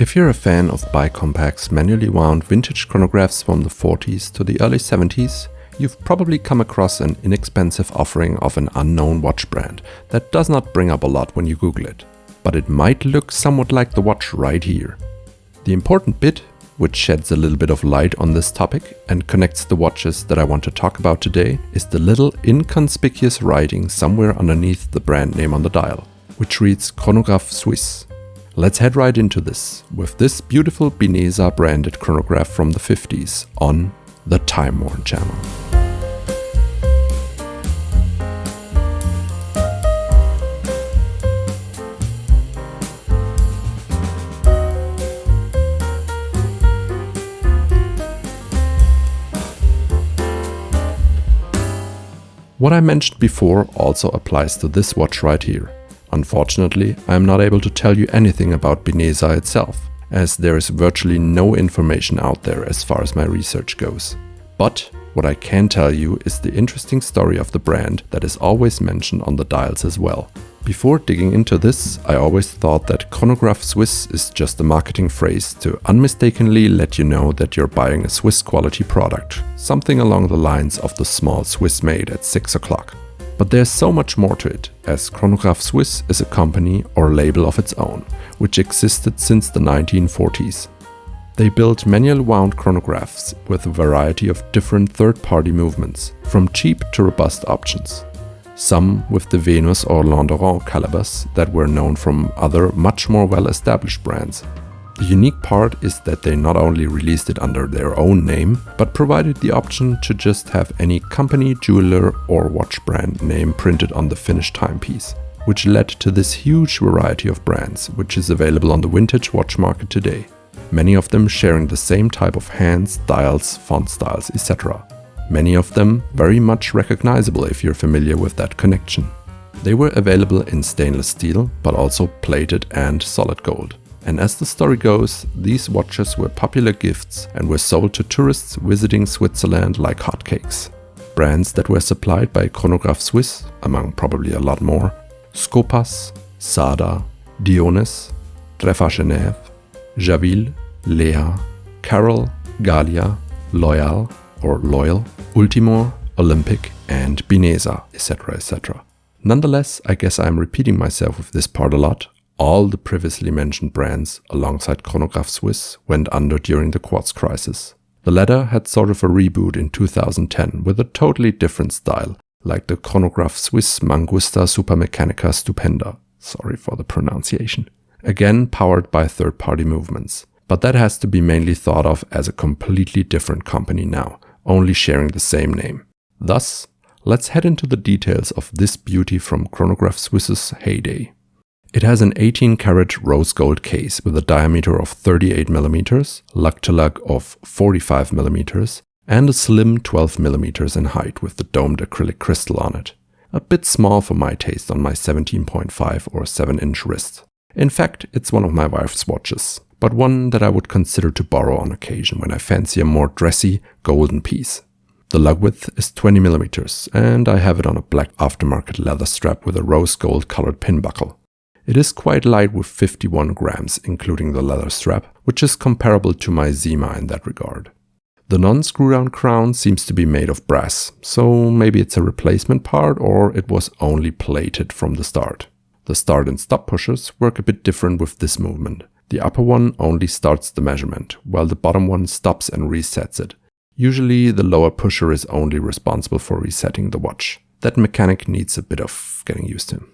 If you're a fan of Bicompact's manually wound vintage chronographs from the 40s to the early 70s, you've probably come across an inexpensive offering of an unknown watch brand that does not bring up a lot when you Google it, but it might look somewhat like the watch right here. The important bit, which sheds a little bit of light on this topic and connects the watches that I want to talk about today, is the little inconspicuous writing somewhere underneath the brand name on the dial, which reads Chronograph Suisse. Let's head right into this with this beautiful Binesa branded chronograph from the 50s on the Time Worn channel. What I mentioned before also applies to this watch right here. Unfortunately, I am not able to tell you anything about Binesa itself, as there is virtually no information out there as far as my research goes. But what I can tell you is the interesting story of the brand that is always mentioned on the dials as well. Before digging into this, I always thought that Chronograph Suisse is just a marketing phrase to unmistakably let you know that you're buying a Swiss quality product, something along the lines of the small Swiss made at 6 o'clock. But there's so much more to it, as Chronograph Suisse is a company or label of its own, which existed since the 1940s. They built manual wound chronographs with a variety of different third-party movements, from cheap to robust options. Some with the Venus or Landoran calibers that were known from other much more well-established brands. The unique part is that they not only released it under their own name, but provided the option to just have any company, jeweler or watch brand name printed on the finished timepiece, which led to this huge variety of brands which is available on the vintage watch market today. Many of them sharing the same type of hands, dials, font styles, etc. Many of them very much recognizable if you're familiar with that connection. They were available in stainless steel, but also plated and solid gold. And as the story goes, these watches were popular gifts and were sold to tourists visiting Switzerland like hotcakes. Brands that were supplied by Chronograph Suisse, among probably a lot more, Scopas, Sada, Dionys, Treffer Genève, Javille, Lea, Carol, Gallia, Loyal or Loyal, Ultimor, Olympic and Binesa, etc. etc. Nonetheless, I guess I'm repeating myself with this part a lot. All the previously mentioned brands, alongside Chronograph Suisse, went under during the quartz crisis. The latter had sort of a reboot in 2010 with a totally different style, like the Chronograph Suisse Mangusta Supermechanica Stupenda. Sorry for the pronunciation. Again powered by third-party movements. But that has to be mainly thought of as a completely different company now, only sharing the same name. Thus, let's head into the details of this beauty from Chronograph Suisse's heyday. It has an 18-karat rose gold case with a diameter of 38mm, lug-to-lug of 45mm, and a slim 12mm in height with the domed acrylic crystal on it. A bit small for my taste on my 17.5 or 7-inch wrist. In fact, it's one of my wife's watches, but one that I would consider to borrow on occasion when I fancy a more dressy, golden piece. The lug width is 20mm, and I have it on a black aftermarket leather strap with a rose gold colored pin buckle. It is quite light with 51 grams, including the leather strap, which is comparable to my Zima in that regard. The non-screw-down crown seems to be made of brass, so maybe it's a replacement part or it was only plated from the start. The start and stop pushers work a bit different with this movement. The upper one only starts the measurement, while the bottom one stops and resets it. Usually the lower pusher is only responsible for resetting the watch. That mechanic needs a bit of getting used to.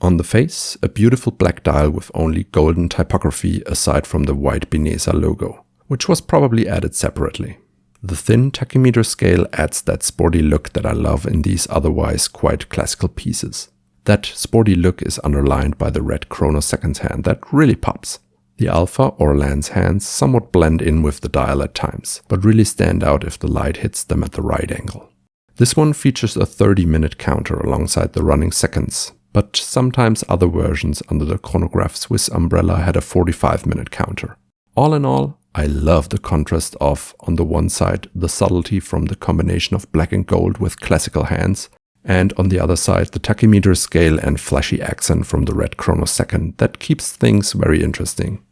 On the face, a beautiful black dial with only golden typography aside from the white Binesa logo, which was probably added separately. The thin tachymeter scale adds that sporty look that I love in these otherwise quite classical pieces. That sporty look is underlined by the red chrono seconds hand that really pops. The alpha or lance hands somewhat blend in with the dial at times, but really stand out if the light hits them at the right angle. This one features a 30-minute counter alongside the running seconds, but sometimes other versions under the Chronograph Suisse umbrella had a 45-minute counter. All in all, I love the contrast of, on the one side, the subtlety from the combination of black and gold with classical hands, and on the other side, the tachymeter scale and flashy accent from the red chrono second that keeps things very interesting.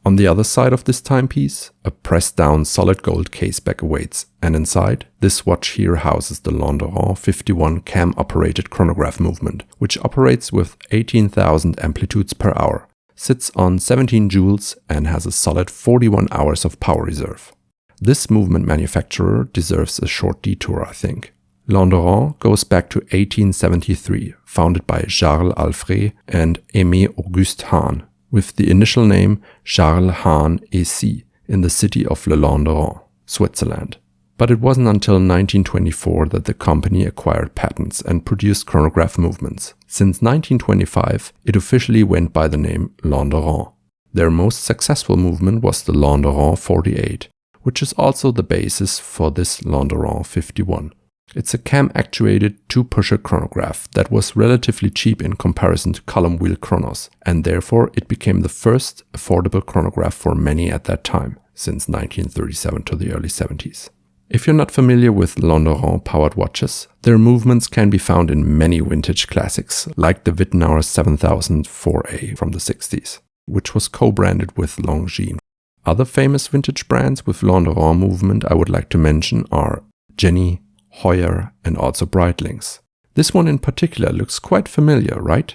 On the other side of this timepiece, a pressed down solid gold caseback awaits, and inside, this watch here houses the Londoran 51 cam operated chronograph movement, which operates with 18,000 amplitudes per hour, sits on 17 joules and has a solid 41 hours of power reserve. This movement manufacturer deserves a short detour, I think. Londoran goes back to 1873, founded by Charles Alfred and Aimé Auguste Hahn, with the initial name Charles Hahn et Cie in the city of Le Londoran, Switzerland. But it wasn't until 1924 that the company acquired patents and produced chronograph movements. Since 1925, it officially went by the name Londoran. Their most successful movement was the Londoran 48, which is also the basis for this Londoran 51. It's a cam-actuated two-pusher chronograph that was relatively cheap in comparison to column wheel chronos, and therefore it became the first affordable chronograph for many at that time, since 1937 to the early 70s. If you're not familiar with Londoran-powered watches, their movements can be found in many vintage classics, like the Wittenauer 7004A from the 60s, which was co-branded with Longines. Other famous vintage brands with Londoran movement I would like to mention are Jenny, Heuer, and also Breitling. This one in particular looks quite familiar, right?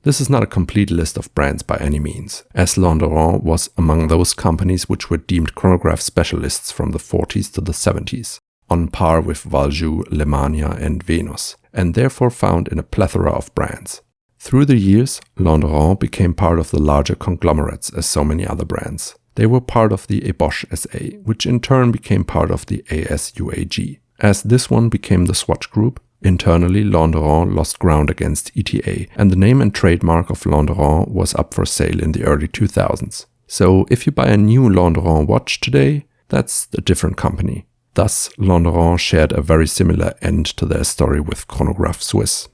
This is not a complete list of brands by any means, as Londoran was among those companies which were deemed chronograph specialists from the 40s to the 70s, on par with Valjoux, Lemania and Venus, and therefore found in a plethora of brands. Through the years, Londoran became part of the larger conglomerates as so many other brands. They were part of the Ebosch SA, which in turn became part of the ASUAG. As this one became the Swatch Group, internally Londoran lost ground against ETA, and the name and trademark of Londoran was up for sale in the early 2000s. So if you buy a new Londoran watch today, that's a different company. Thus, Londoran shared a very similar end to their story with Chronograph Suisse.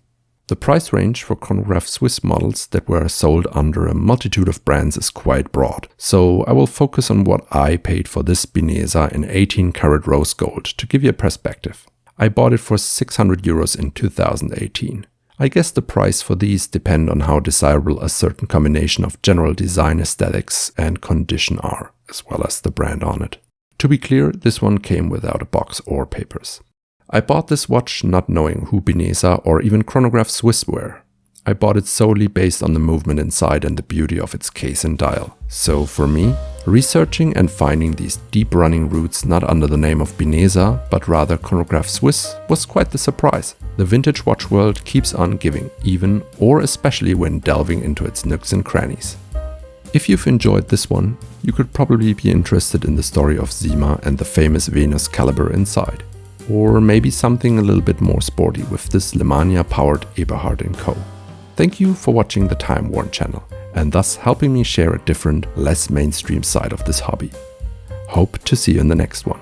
The price range for Chronograph Suisse models that were sold under a multitude of brands is quite broad, so I will focus on what I paid for this Binesa in 18-karat rose gold to give you a perspective. I bought it for 600 euros in 2018. I guess the price for these depend on how desirable a certain combination of general design aesthetics and condition are, as well as the brand on it. To be clear, this one came without a box or papers. I bought this watch not knowing who Binesa or even Chronograph Suisse were. I bought it solely based on the movement inside and the beauty of its case and dial. So for me, researching and finding these deep running roots not under the name of Binesa, but rather Chronograph Suisse was quite the surprise. The vintage watch world keeps on giving, even or especially when delving into its nooks and crannies. If you've enjoyed this one, you could probably be interested in the story of Sima and the famous Venus caliber inside. Or maybe something a little bit more sporty with this Lemania-powered Eberhard & Co. Thank you for watching the Time Worn channel, and thus helping me share a different, less mainstream side of this hobby. Hope to see you in the next one.